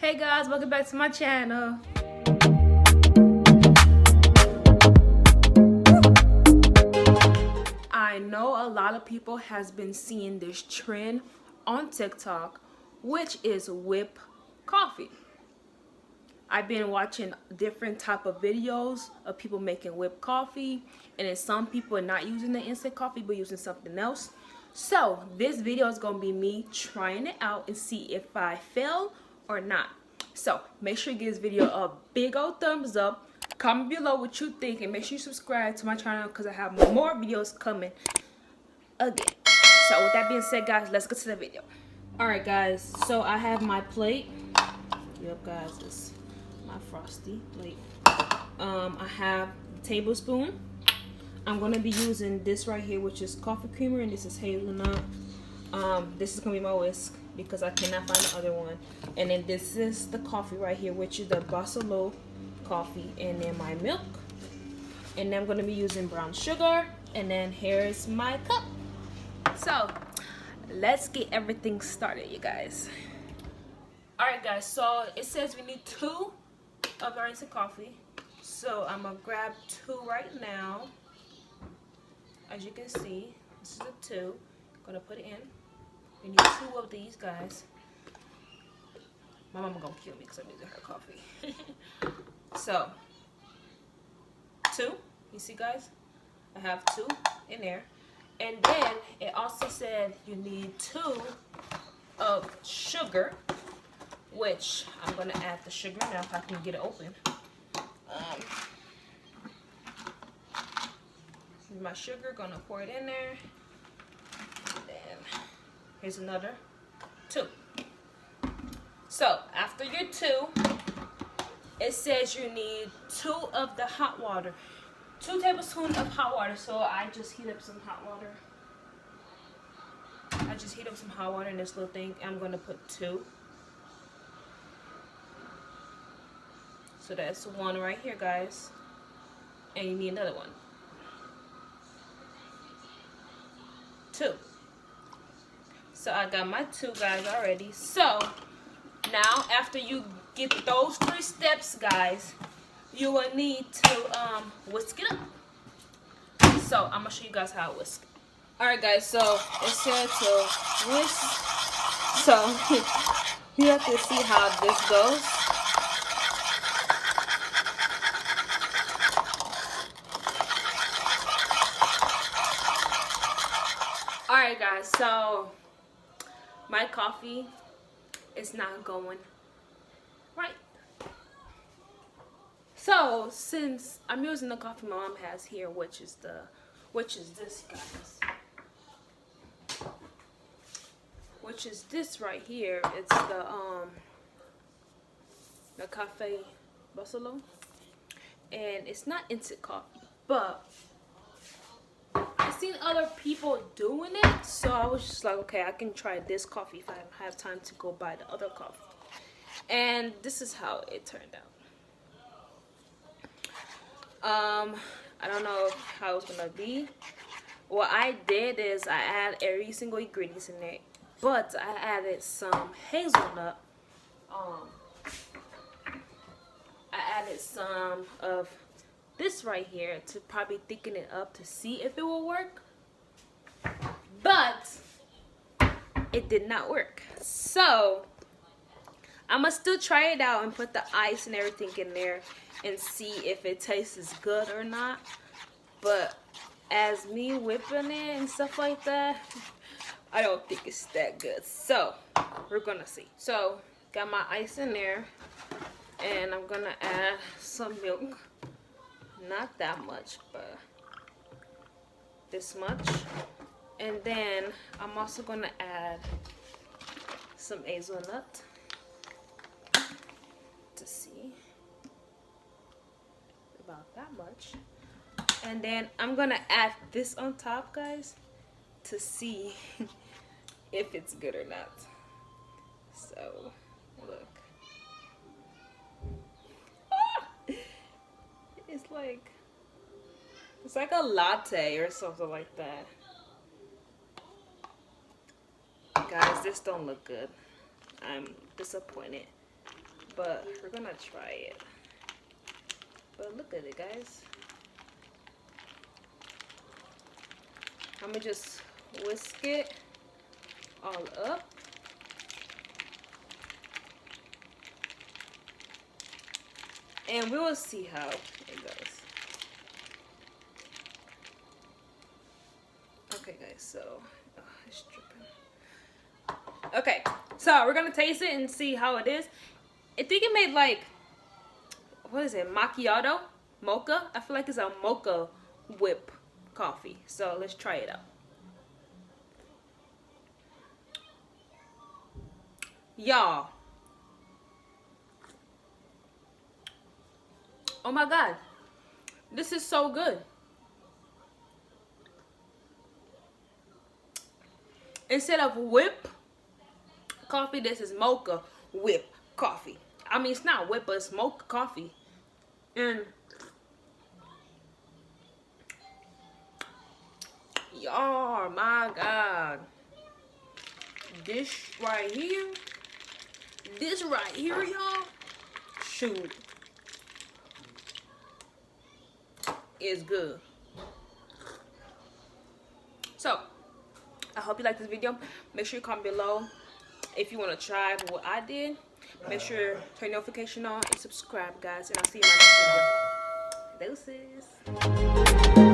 Hey guys, welcome back to my channel. I know a lot of people has been seeing this trend on TikTok, which is whip coffee. I've been watching different type of videos of people making whipped coffee, and then some people are not using the instant coffee but using something else. So this video is gonna be me trying it out and see if I fail or not. So make sure you give this video a big old thumbs up. Comment below what you think and make sure you subscribe to my channel because I have more videos coming again. So with that being said, guys, let's get to the video. Alright guys, so I have my plate. Yep guys, it's my frosty plate. I have a tablespoon. I'm gonna be using this right here, which is coffee creamer, and this is hazelnut. This is gonna be my whisk because I cannot find the other one. And then this is the coffee right here, which is the Xoxo coffee, and then my milk. And then I'm gonna be using brown sugar. And then here's my cup. So let's get everything started, you guys. Alright guys, so it says we need 2 of our instant coffee. So I'm gonna grab 2 right now. As you can see, this is a 2. Gonna put it in. We need 2 of these guys. My mama gonna kill me because I'm using her coffee. So 2, you see guys? I have 2 in there. And then it also said you need 2 of sugar, which I'm gonna add the sugar now if I can get it open. My sugar, gonna pour it in there. And then here's another 2. So after your 2, it says you need 2 of the hot water. 2 tablespoons of hot water. So I just heat up some hot water. I just heat up some hot water in this little thing. I'm gonna put 2. So that's 1 right here, guys. And you need another one. 2. So I got my 2 guys already. So now after you get those 3 steps, guys, you will need to whisk it up. So I'm gonna show you guys how I whisk. Alright guys, so it said to whisk. So you have to see how this goes. Alright guys, so my coffee is not going right. So since I'm using the coffee my mom has here, which is this, guys. Which is this right here. It's the Cafe Xoxo. And it's not instant coffee, but I've seen other people doing it, so I was just like, okay, I can try this coffee if I don't have time to go buy the other coffee. And this is how it turned out. I don't know how it's gonna be. What I did is I add every single ingredient in there, but I added some hazelnut. I added some of this right here to probably thicken it up to see if it will work, but it did not work. So I'm gonna still try it out and put the ice and everything in there and see if it tastes good or not. But as me whipping it and stuff like that, I don't think it's that good. So we're gonna see. So got my ice in there, and I'm gonna add some milk. Not that much, but this much. And then I'm also gonna add some hazelnut to see, about that much. And then I'm gonna add this on top, guys, to see if it's good or not. So look. It's like a latte or something like that. Guys, this don't look good. I'm disappointed. but we're gonna try it. But look at it, guys. I'm gonna just whisk it all up. And we will see how it goes. Okay, guys, so it's dripping. Okay, so we're gonna taste it and see how it is. I think it made like, what is it, macchiato? Mocha? I feel like it's a mocha whip coffee. So let's try it out. Y'all. Oh my God. This is so good. Instead of whip coffee, this is mocha whip coffee. I mean, it's not whip, but it's mocha coffee. And y'all, my God, this right here, y'all, shoot, is good. So I hope you like this video. Make sure you comment below if you want to try what I did. Make sure to turn your notification on and subscribe, guys, and I'll see you in my next video. Deuces.